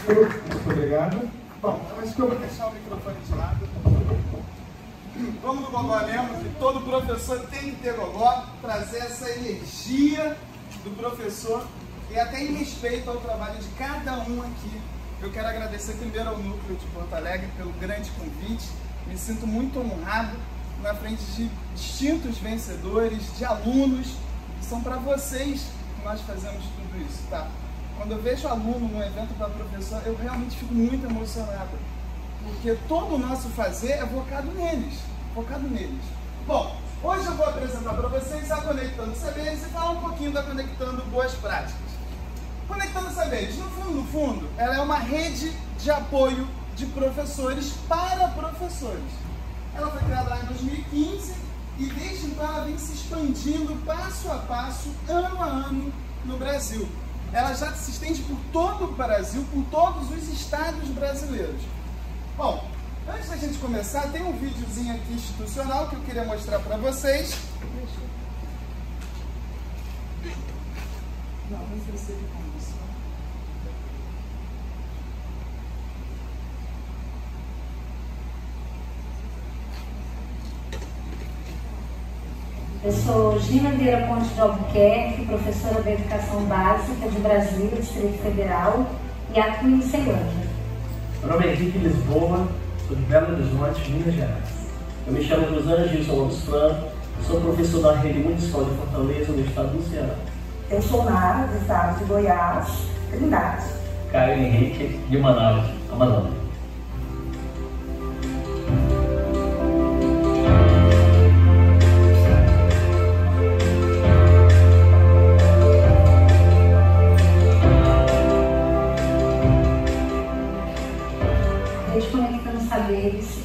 Muito obrigado. Bom, acho que eu vou deixar o microfone de lado. Vamos do gogó mesmo, que todo professor tem que ter gogó, trazer essa energia do professor e até em respeito ao trabalho de cada um aqui. Eu quero agradecer primeiro ao Núcleo de Porto Alegre pelo grande convite. Me sinto muito honrado na frente de distintos vencedores, de alunos, e são para vocês que nós fazemos tudo isso, tá? Quando eu vejo aluno num evento para professor, eu realmente fico muito emocionado, porque todo o nosso fazer é focado neles, Bom, hoje eu vou apresentar para vocês a Conectando Saberes e falar um pouquinho da Conectando Boas Práticas. Conectando Saberes, no fundo, ela é uma rede de apoio de professores para professores. Ela foi criada lá em 2015 e desde então ela vem se expandindo passo a passo, ano a ano no Brasil. Ela já se estende por todo o Brasil, por todos os estados brasileiros. Bom, antes da gente começar, tem um videozinho aqui institucional que eu queria mostrar para vocês. Não, não sei se ele começou. Eu sou Gina Vieira Ponte de Albuquerque, professora da Educação Básica de Brasília, Distrito Federal, e atuo em Ceilândia. Meu nome é Henrique Lisboa, sou de Belo Horizonte, Minas Gerais. Eu me chamo José Gilson Lopes Franco, sou professor da Rede Municipal de Fortaleza, no estado do Ceará. Eu sou Nara, do estado de Goiás, Trindade. Caio Henrique, de Manaus, Amazônia.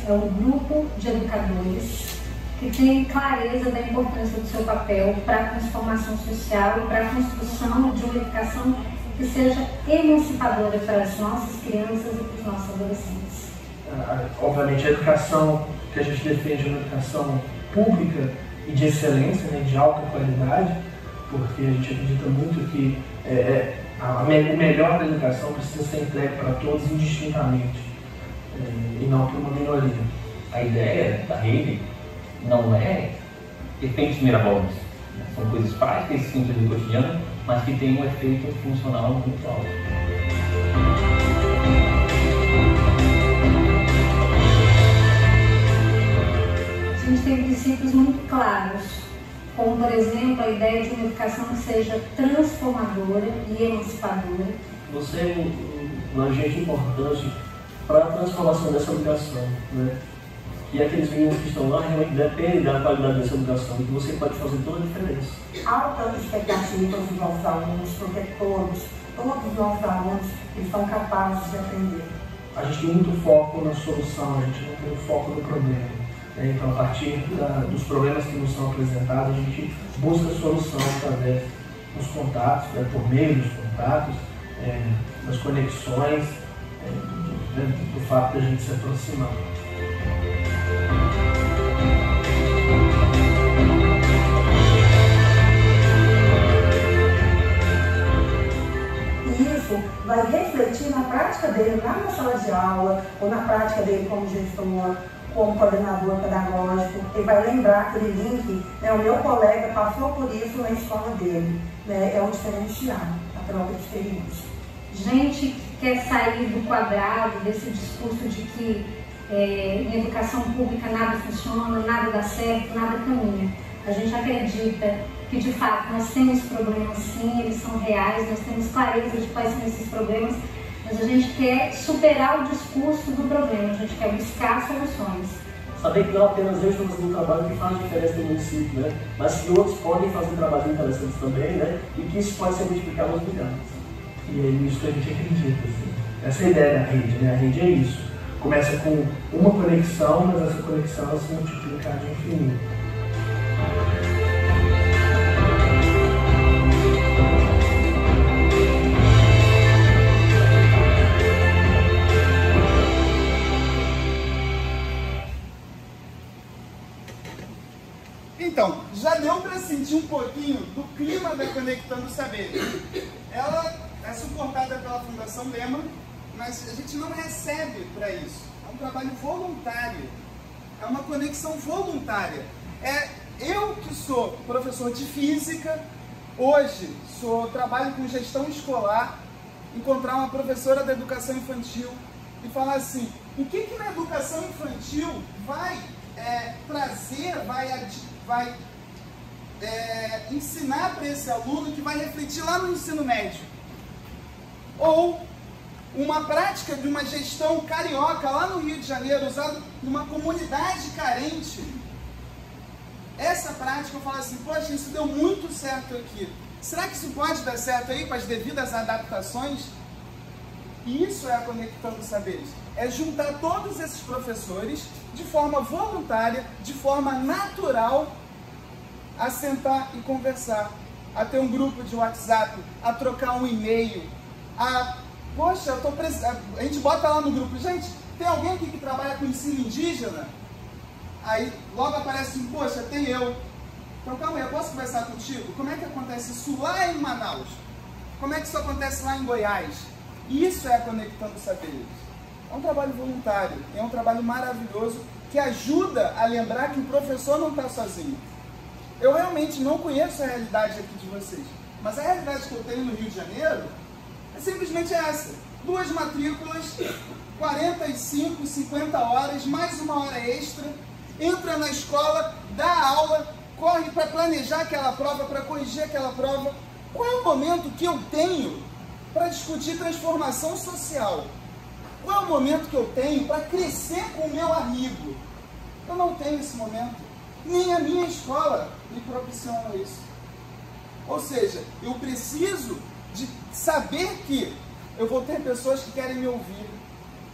É um grupo de educadores que tem clareza da importância do seu papel para a transformação social e para a construção de uma educação que seja emancipadora para as nossas crianças e para os nossos adolescentes. Obviamente a educação que a gente defende é uma educação pública e de excelência, né, de alta qualidade, porque a gente acredita muito que o melhor da educação precisa ser entregue para todos indistintamente. E não por uma minoria. A ideia da rede não é efeitos mirabolantes, né? São coisas práticas e simples do cotidiano, mas que têm um efeito funcional muito alto. A gente tem princípios muito claros, como por exemplo a ideia de uma educação que seja transformadora e emancipadora. Você é um agente importante para a transformação dessa educação, né? E aqueles meninos que estão lá realmente dependem da qualidade dessa educação e que você pode fazer toda a diferença. Altas expectativas dos nossos alunos, porque todos os nossos alunos estão capazes de aprender. A gente tem muito foco na solução, a gente não tem foco no problema, né? Então, a partir dos problemas que nos são apresentados, a gente busca a solução através dos contatos, né? Por meio dos contatos, das conexões, do fato de a gente se aproximar. E isso vai refletir na prática dele lá na sala de aula, ou na prática dele como gestor, como coordenador pedagógico. Ele vai lembrar aquele link, né, o meu colega passou por isso na escola dele, né, é um diferencial, a troca de experiência. Gente que quer sair do quadrado, desse discurso de que em educação pública nada funciona, nada dá certo, nada caminha. A gente acredita que de fato nós temos problemas sim, eles são reais, nós temos clareza de quais são esses problemas, mas a gente quer superar o discurso do problema, a gente quer buscar soluções. Saber que não apenas eu estou fazendo um trabalho que faz diferença no município, né? Mas que outros podem fazer trabalhos interessantes também, né? E que isso pode ser multiplicado aos milhares. E é isso que a gente acredita, assim. Essa é a ideia da rede, né? A rede é isso. Começa com uma conexão, mas essa conexão ela se multiplica de infinito. Então, já deu para sentir um pouquinho do clima da Conectando Saberes. Ela é suportada pela Fundação Lema mas a gente não recebe para isso. É um trabalho voluntário, é uma conexão voluntária. Eu que sou professor de física, hoje trabalho com gestão escolar, encontrar uma professora da educação infantil e falar assim, o que na educação infantil vai trazer, vai ensinar para esse aluno que vai refletir lá no ensino médio? Ou uma prática de uma gestão carioca lá no Rio de Janeiro, usada numa comunidade carente. Essa prática eu falo assim, poxa, isso deu muito certo aqui. Será que isso pode dar certo aí com as devidas adaptações? E isso é a Conectando Saberes. É juntar todos esses professores de forma voluntária, de forma natural, a sentar e conversar, a ter um grupo de WhatsApp, a trocar um e-mail, poxa, a gente bota lá no grupo, gente, tem alguém aqui que trabalha com ensino indígena? Aí logo aparece assim, poxa, tem eu. Então calma aí, eu posso conversar contigo? Como é que acontece isso lá em Manaus? Como é que isso acontece lá em Goiás? Isso é a Conectando Saberes. É um trabalho voluntário, é um trabalho maravilhoso que ajuda a lembrar que o professor não está sozinho. Eu realmente não conheço a realidade aqui de vocês, mas a realidade que eu tenho no Rio de Janeiro é simplesmente essa. 2 matrículas, 45, 50 horas, mais uma hora extra, entra na escola, dá aula, corre para planejar aquela prova, para corrigir aquela prova. Qual é o momento que eu tenho para discutir transformação social? Qual é o momento que eu tenho para crescer com o meu amigo? Eu não tenho esse momento. Nem a minha escola me proporciona isso. Ou seja, eu preciso de saber que eu vou ter pessoas que querem me ouvir.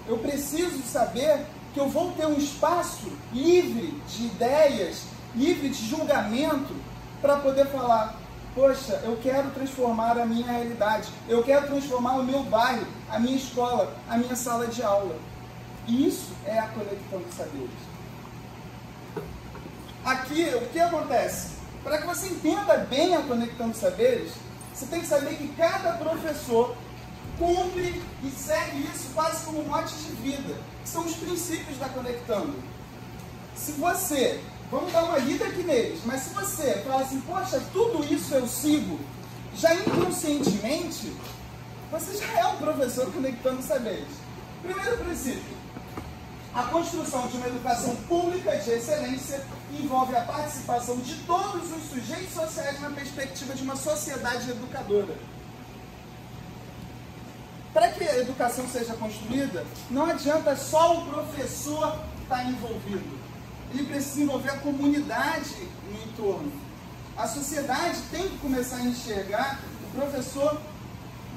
Eu preciso saber que eu vou ter um espaço livre de ideias, livre de julgamento, para poder falar, poxa, eu quero transformar a minha realidade, eu quero transformar o meu bairro, a minha escola, a minha sala de aula. E isso é a Conectando Saberes. Aqui, o que acontece? Para que você entenda bem a Conectando Saberes, você tem que saber que cada professor cumpre e segue isso quase como um mote de vida, que são os princípios da Conectando. Se você, vamos dar uma lida aqui neles, mas se você fala assim, poxa, tudo isso eu sigo, já inconscientemente, você já é um professor Conectando Saberes. Primeiro princípio, a construção de uma educação pública de excelência envolve a participação de todos os sujeitos sociais na perspectiva de uma sociedade educadora. Para que a educação seja construída, não adianta só o professor estar envolvido. Ele precisa envolver a comunidade no entorno. A sociedade tem que começar a enxergar o professor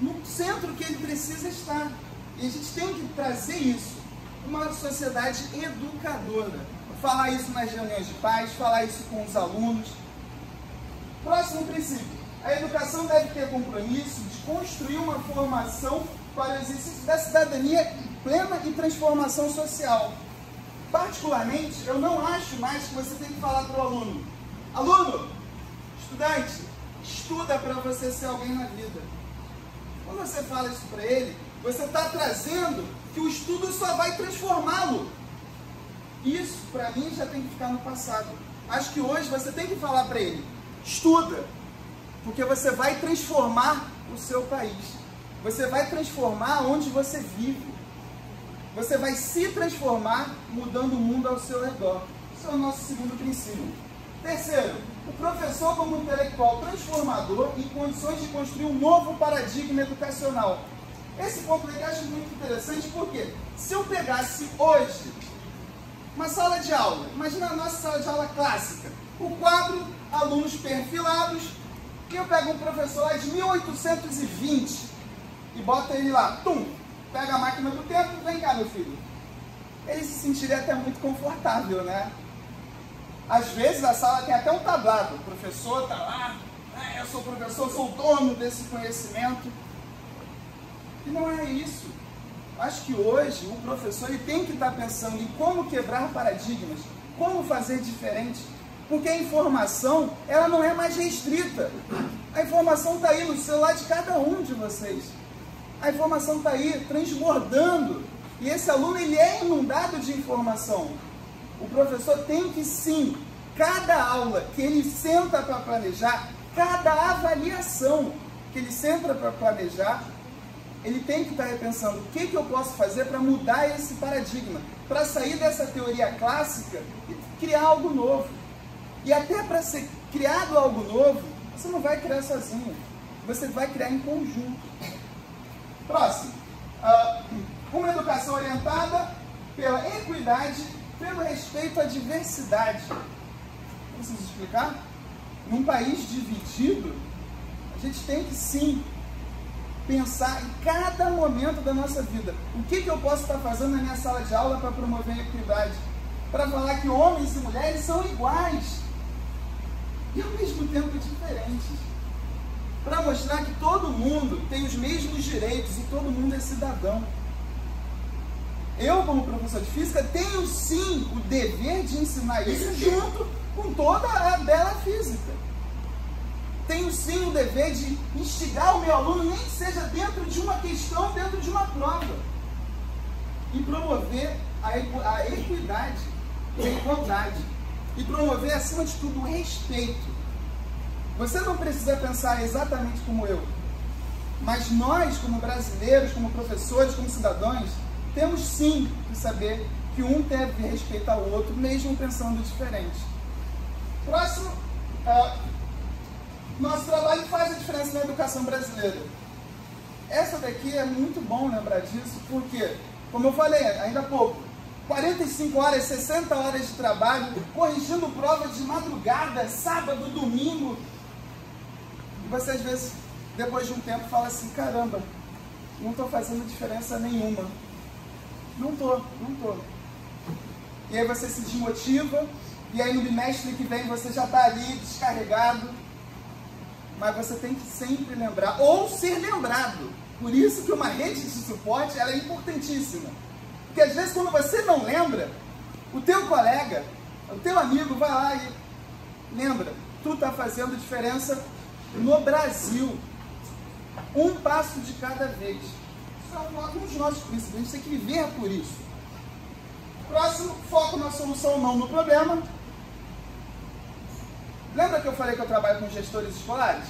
no centro que ele precisa estar. E a gente tem que trazer isso. Uma sociedade educadora. Falar isso nas reuniões de pais, falar isso com os alunos. Próximo princípio. A educação deve ter compromisso de construir uma formação para o exercício da cidadania plena e transformação social. Particularmente, eu não acho mais que você tem que falar para o aluno. Aluno, estudante, estuda para você ser alguém na vida. Quando você fala isso para ele, você está trazendo que o estudo só vai transformá-lo. Isso, para mim, já tem que ficar no passado. Acho que hoje você tem que falar para ele, estuda, porque você vai transformar o seu país. Você vai transformar onde você vive. Você vai se transformar mudando o mundo ao seu redor. Esse é o nosso segundo princípio. Terceiro, o professor como intelectual transformador em condições de construir um novo paradigma educacional. Esse ponto aqui eu acho muito interessante porque se eu pegasse hoje uma sala de aula, imagina a nossa sala de aula clássica, o quadro, alunos perfilados, e eu pego um professor lá de 1820 e boto ele lá, pega a máquina do tempo e vem cá, meu filho. Ele se sentiria até muito confortável, né? Às vezes a sala tem até um tablado, o professor está lá, eu sou professor, sou o dono desse conhecimento. E não é isso. Acho que hoje o professor ele tem que estar pensando em como quebrar paradigmas, como fazer diferente, porque a informação ela não é mais restrita. A informação está aí no celular de cada um de vocês. A informação está aí, transbordando. E esse aluno, ele é inundado de informação. O professor tem que, sim, cada aula que ele senta para planejar, cada avaliação que ele senta para planejar, ele tem que estar repensando o que eu posso fazer para mudar esse paradigma, para sair dessa teoria clássica e criar algo novo. E até para ser criado algo novo, você não vai criar sozinho, você vai criar em conjunto. Próximo. Uma educação orientada pela equidade, pelo respeito à diversidade. Preciso explicar? Num país dividido, a gente tem que sim pensar em cada momento da nossa vida. O que eu posso estar fazendo na minha sala de aula para promover a equidade? Para falar que homens e mulheres são iguais e ao mesmo tempo diferentes. Para mostrar que todo mundo tem os mesmos direitos e todo mundo é cidadão. Eu, como professor de física, tenho sim o dever de ensinar isso junto com toda a bela física. Tenho sim o dever de instigar o meu aluno, nem que seja dentro de uma questão, dentro de uma prova, e promover a equidade e a igualdade. E promover, acima de tudo, o respeito. Você não precisa pensar exatamente como eu, mas nós, como brasileiros, como professores, como cidadãos, temos sim que saber que um deve respeitar o outro, mesmo pensando diferente. Próximo, nosso trabalho faz a diferença na educação brasileira. Essa daqui é muito bom lembrar disso, porque, como eu falei ainda há pouco, 45 horas, 60 horas de trabalho, corrigindo provas de madrugada, sábado, domingo. E você, às vezes, depois de um tempo, fala assim, caramba, não estou fazendo diferença nenhuma. Não tô. E aí você se desmotiva, e aí no bimestre que vem você já está ali descarregado. Mas você tem que sempre lembrar, ou ser lembrado. Por isso que uma rede de suporte ela é importantíssima. Porque às vezes quando você não lembra, o teu colega, o teu amigo vai lá e lembra, tu está fazendo diferença no Brasil. Um passo de cada vez. São alguns dos nossos princípios, a gente tem que viver por isso. Próximo, foco na solução, não no problema. Lembra que eu falei que eu trabalho com gestores escolares?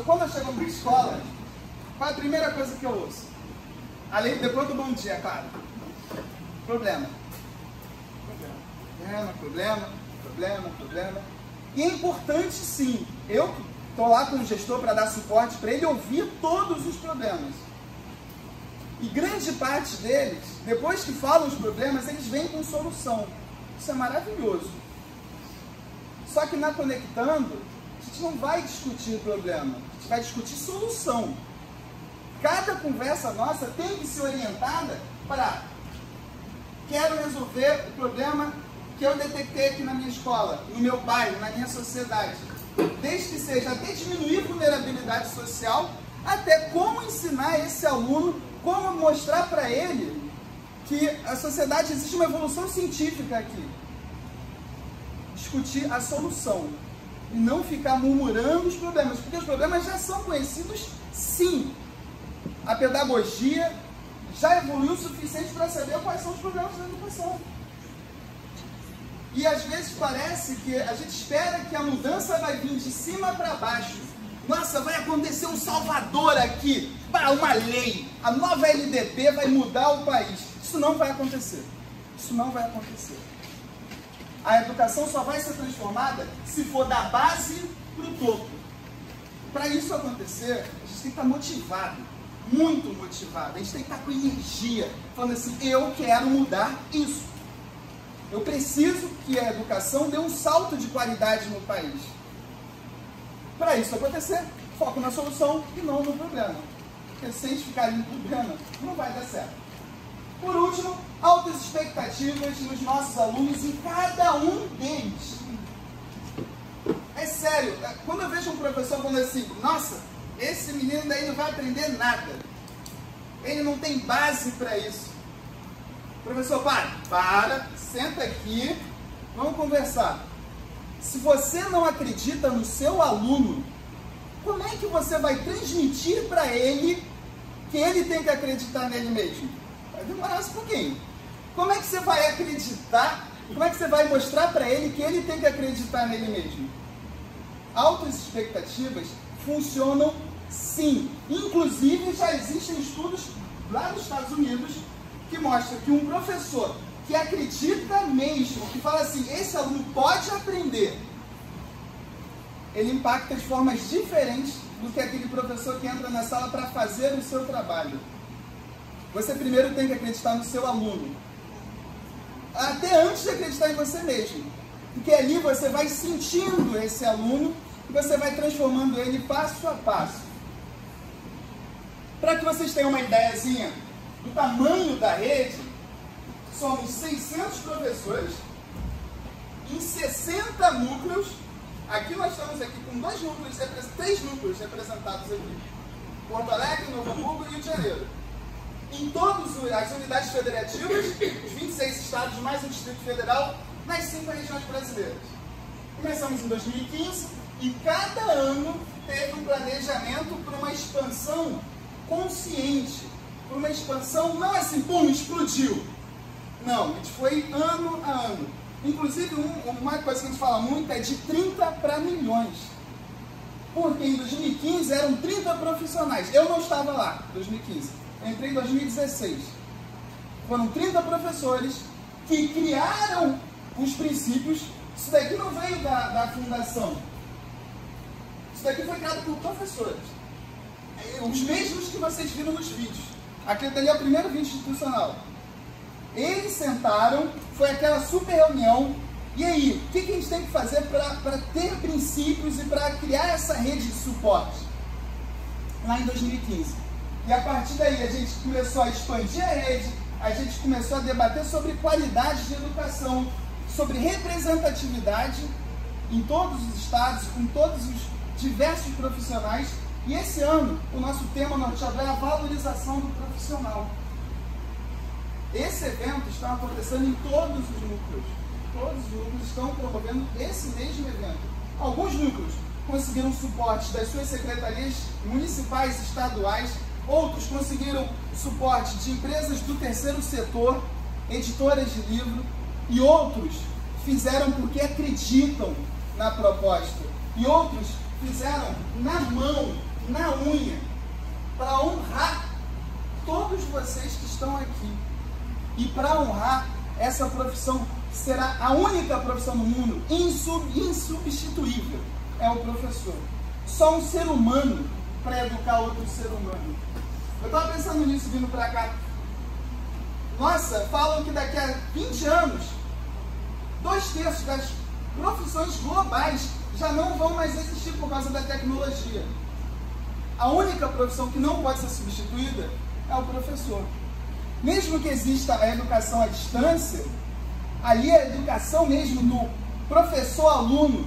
Quando eu chego numa escola, qual é a primeira coisa que eu ouço? Além, depois do bom dia, claro. Problema. Problema. E é importante sim, eu estou lá com o gestor para dar suporte para ele ouvir todos os problemas. E grande parte deles, depois que falam os problemas, eles vêm com solução. Isso é maravilhoso. Só que na Conectando, a gente não vai discutir problema, a gente vai discutir solução. Cada conversa nossa tem que ser orientada para quero resolver o problema que eu detectei aqui na minha escola, no meu bairro, na minha sociedade. Desde que seja até diminuir a vulnerabilidade social, até como ensinar esse aluno, como mostrar para ele que a sociedade existe uma evolução científica aqui. Discutir a solução e não ficar murmurando os problemas, porque os problemas já são conhecidos, sim. A pedagogia já evoluiu o suficiente para saber quais são os problemas da educação. E às vezes parece que a gente espera que a mudança vai vir de cima para baixo. Nossa, vai acontecer um salvador aqui, uma lei, a nova LDB vai mudar o país. Isso não vai acontecer. Isso não vai acontecer. A educação só vai ser transformada se for da base para o topo. Para isso acontecer, a gente tem que estar motivado, muito motivado. A gente tem que estar com energia, falando assim, eu quero mudar isso. Eu preciso que a educação dê um salto de qualidade no país. Para isso acontecer, foco na solução e não no problema. Porque se a gente ficar ali no problema, não vai dar certo. Por último, altas expectativas nos nossos alunos em cada um deles. É sério, quando eu vejo um professor falando assim, nossa, esse menino daí não vai aprender nada. Ele não tem base para isso. Professor, para, senta aqui, vamos conversar. Se você não acredita no seu aluno, como é que você vai transmitir para ele que ele tem que acreditar nele mesmo? Vai demorar um pouquinho. Como é que você vai acreditar? Como é que você vai mostrar para ele que ele tem que acreditar nele mesmo? Altas expectativas funcionam sim. Inclusive já existem estudos lá nos Estados Unidos que mostram que um professor que acredita mesmo, que fala assim, esse aluno pode aprender, ele impacta de formas diferentes do que aquele professor que entra na sala para fazer o seu trabalho. Você primeiro tem que acreditar no seu aluno, até antes de acreditar em você mesmo, porque ali você vai sentindo esse aluno e você vai transformando ele passo a passo. Para que vocês tenham uma ideiazinha do tamanho da rede, somos 600 professores em 60 núcleos. Aqui nós estamos aqui com 3 núcleos representados aqui. Porto Alegre, Novo Hamburgo e Rio de Janeiro. Em todas as unidades federativas, os 26 estados mais o Distrito Federal, nas 5 regiões brasileiras. Começamos em 2015 e cada ano teve um planejamento para uma expansão consciente, para uma expansão não assim, pum, explodiu. Não, a gente foi ano a ano. Inclusive, uma coisa que a gente fala muito é de 30 para milhões. Porque em 2015 eram 30 profissionais. Eu não estava lá em 2015. Eu entrei em 2016. Foram 30 professores que criaram os princípios. Isso daqui não veio da fundação. Isso daqui foi criado por professores. Os mesmos que vocês viram nos vídeos. Aquele dali é o primeiro vídeo institucional. Eles sentaram, foi aquela super reunião, e aí, o que a gente tem que fazer para ter princípios e para criar essa rede de suporte? Lá em 2015. E a partir daí a gente começou a expandir a rede, a gente começou a debater sobre qualidade de educação, sobre representatividade em todos os estados, com todos os diversos profissionais, e esse ano o nosso tema norteador é a valorização do profissional. Esse evento está acontecendo em todos os núcleos. Todos os núcleos estão promovendo esse mesmo evento. Alguns núcleos conseguiram suporte das suas secretarias municipais e estaduais, outros conseguiram suporte de empresas do terceiro setor, editoras de livro, e outros fizeram porque acreditam na proposta, e outros fizeram na mão, na unha, para honrar todos vocês que estão aqui. E para honrar essa profissão, será a única profissão no mundo insubstituível, é o professor. Só um ser humano para educar outro ser humano. Eu estava pensando nisso vindo para cá. Nossa, falam que daqui a 20 anos, 2/3 das profissões globais já não vão mais existir por causa da tecnologia. A única profissão que não pode ser substituída é o professor. Mesmo que exista a educação à distância, ali é a educação mesmo do professor-aluno,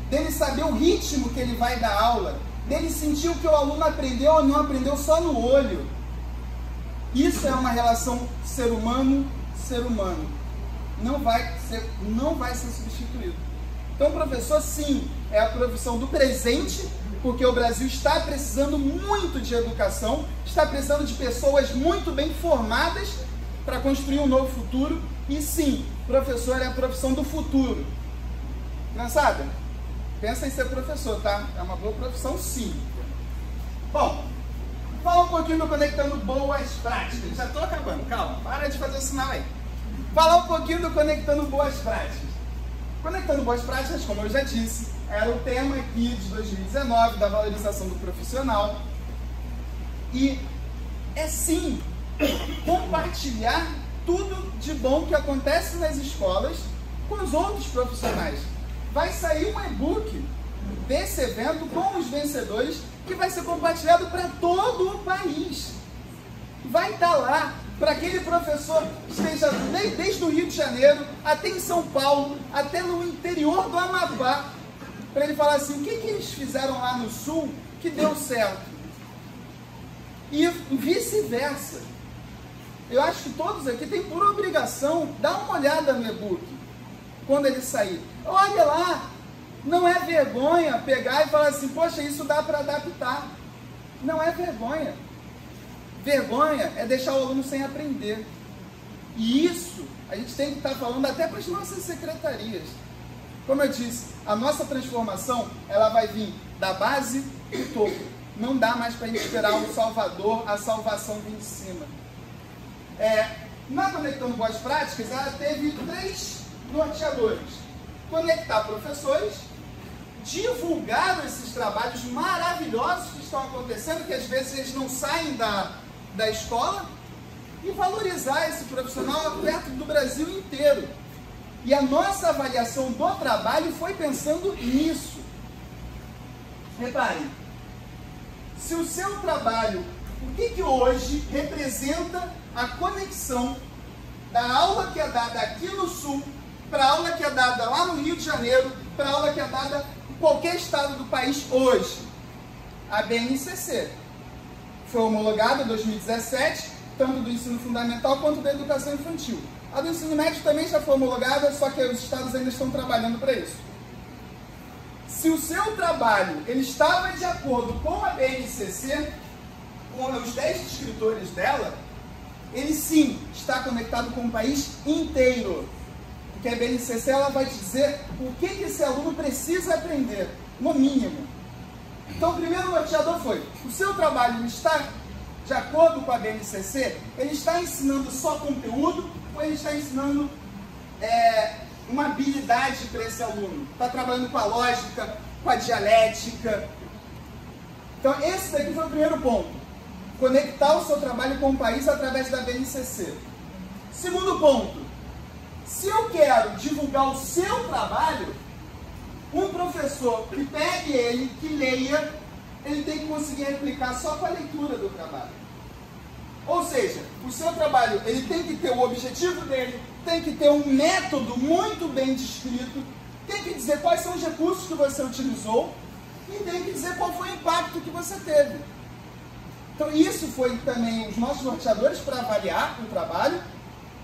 dele saber o ritmo que ele vai dar aula, dele sentir o que o aluno aprendeu ou não aprendeu só no olho. Isso é uma relação ser humano-ser humano. Não vai ser substituído. Então, o professor, sim, é a profissão do presente, porque o Brasil está precisando muito de educação, está precisando de pessoas muito bem formadas para construir um novo futuro. E sim, professor é a profissão do futuro. Criançada, pensa em ser professor, tá? É uma boa profissão, sim. Bom, fala um pouquinho do Conectando Boas Práticas. Já estou acabando, calma, para de fazer o sinal aí. Falar um pouquinho do Conectando Boas Práticas. Conectando Boas Práticas, como eu já disse, era o tema aqui de 2019, da valorização do profissional. E é sim, compartilhar tudo de bom que acontece nas escolas com os outros profissionais. Vai sair um e-book desse evento com os vencedores que vai ser compartilhado para todo o país. Vai estar lá para aquele professor que esteja desde o Rio de Janeiro até em São Paulo, até no interior do Amapá, para ele falar assim, o que eles fizeram lá no Sul que deu certo? E vice-versa. Eu acho que todos aqui têm por obrigação dar uma olhada no e-book quando ele sair. Olha lá, Não é vergonha pegar e falar assim, poxa, isso dá para adaptar. Não é vergonha. Vergonha é deixar o aluno sem aprender. E isso a gente tem que estar falando até para as nossas secretarias. Como eu disse, a nossa transformação, ela vai vir da base do topo. Não dá mais para a gente esperar o Salvador, a salvação vir de cima. Na Conectando Boas Práticas, ela teve 3 norteadores. Conectar professores, divulgar esses trabalhos maravilhosos que estão acontecendo, que às vezes eles não saem da escola, e valorizar esse profissional perto do Brasil inteiro. E a nossa avaliação do trabalho foi pensando nisso. Reparem, se o seu trabalho, o que hoje representa a conexão da aula que é dada aqui no Sul, para a aula que é dada lá no Rio de Janeiro, para a aula que é dada em qualquer estado do país hoje? A BNCC foi homologada em 2017, tanto do ensino fundamental quanto da educação infantil. A do ensino médio também já foi homologada, só que os estados ainda estão trabalhando para isso. Se o seu trabalho ele estava de acordo com a BNCC, com os 10 escritores dela, ele sim está conectado com o país inteiro. Porque a BNCC ela vai dizer o que esse aluno precisa aprender, no mínimo. Então o primeiro norteador foi, o seu trabalho está de acordo com a BNCC, ele está ensinando só conteúdo ou ele está ensinando uma habilidade para esse aluno? Está trabalhando com a lógica, com a dialética. Então esse daqui foi o primeiro ponto. Conectar o seu trabalho com o país através da BNCC. Segundo ponto, se eu quero divulgar o seu trabalho, um professor que pegue ele, que leia, ele tem que conseguir replicar só com a leitura do trabalho. Ou seja, o seu trabalho ele tem que ter o objetivo dele, tem que ter um método muito bem descrito, tem que dizer quais são os recursos que você utilizou e tem que dizer qual foi o impacto que você teve. Então isso foi também os nossos norteadores para avaliar o trabalho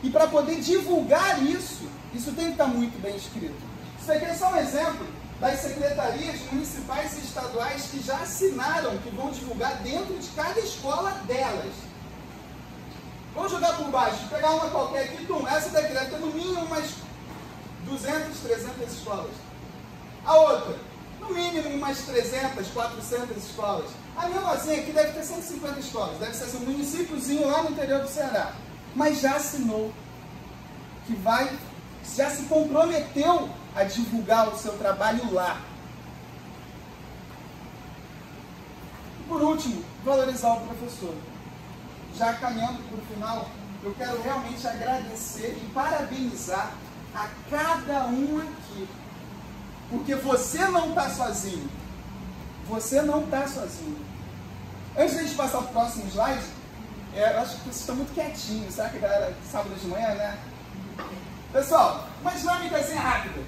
e para poder divulgar isso tem que estar muito bem escrito. Isso aqui é só um exemplo das secretarias municipais e estaduais que já assinaram, que vão divulgar dentro de cada escola delas. Vamos jogar por baixo, pegar uma qualquer aqui, essa daqui deve ter no mínimo umas 200, 300 escolas. A outra, no mínimo umas 300, 400 escolas. A mesma assim aqui deve ter 150 escolas, deve ser um municípiozinho lá no interior do Ceará. Mas já assinou, já se comprometeu a divulgar o seu trabalho lá. E por último, valorizar o professor. Já caminhando para o final, eu quero realmente agradecer e parabenizar a cada um aqui. Porque você não está sozinho. Você não está sozinho. Antes de a gente passar para o próximo slide, eu acho que vocês estão muito quietinhos. Será que a galera sábado de manhã, né? Pessoal, uma dinâmicazinha rápida.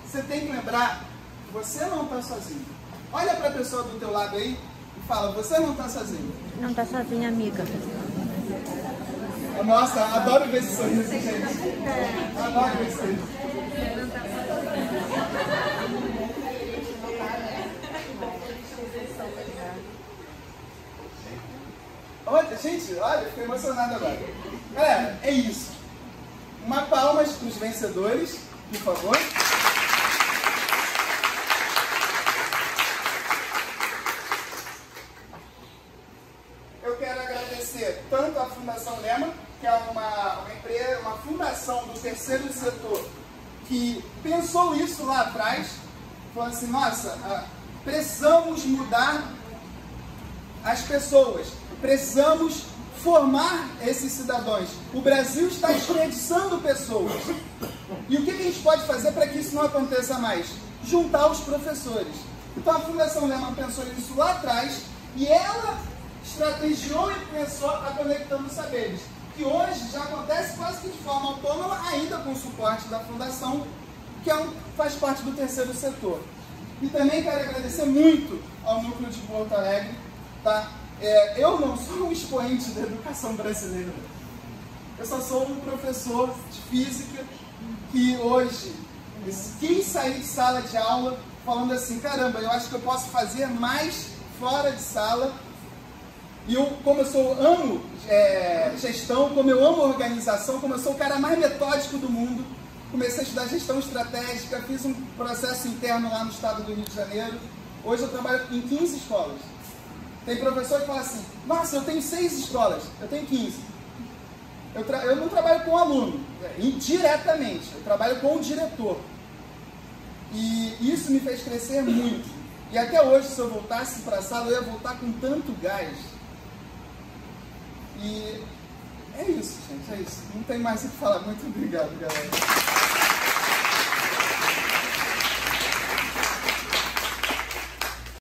Você tem que lembrar, você não está sozinho. Olha para a pessoa do teu lado aí e fala, você não está sozinho. Não está sozinha, amiga. Nossa, adoro ver esse sorriso, gente. Adoro ver esse sorriso. Gente, olha, fiquei emocionado agora. Galera, é isso. Uma palmas para os vencedores, por favor. Eu quero agradecer tanto a Fundação Lema, que é uma empresa, uma fundação do terceiro setor, que pensou isso lá atrás, falou assim, nossa, precisamos mudar as pessoas, precisamos formar esses cidadãos. O Brasil está desperdiçando pessoas. E o que a gente pode fazer para que isso não aconteça mais? Juntar os professores. Então a Fundação Lema pensou nisso lá atrás e ela estrategiou e pensou a Conectando Saberes, que hoje já acontece quase que de forma autônoma, ainda com o suporte da Fundação, que faz parte do terceiro setor. E também quero agradecer muito ao Núcleo de Porto Alegre, tá? Eu não sou um expoente da educação brasileira. Eu só sou um professor de física que hoje quis sair de sala de aula falando assim, caramba, eu acho que eu posso fazer mais fora de sala. E como eu amo gestão, como eu amo organização, como eu sou o cara mais metódico do mundo, comecei a estudar gestão estratégica, fiz um processo interno lá no estado do Rio de Janeiro. Hoje eu trabalho em 15 escolas. Tem professor que fala assim, nossa, eu tenho 6 escolas, eu tenho 15. Eu não trabalho com aluno, indiretamente, eu trabalho com o diretor. E isso me fez crescer muito. E até hoje, se eu voltasse para a sala, eu ia voltar com tanto gás. E é isso, gente, é isso. Não tem mais o que falar. Muito obrigado, galera.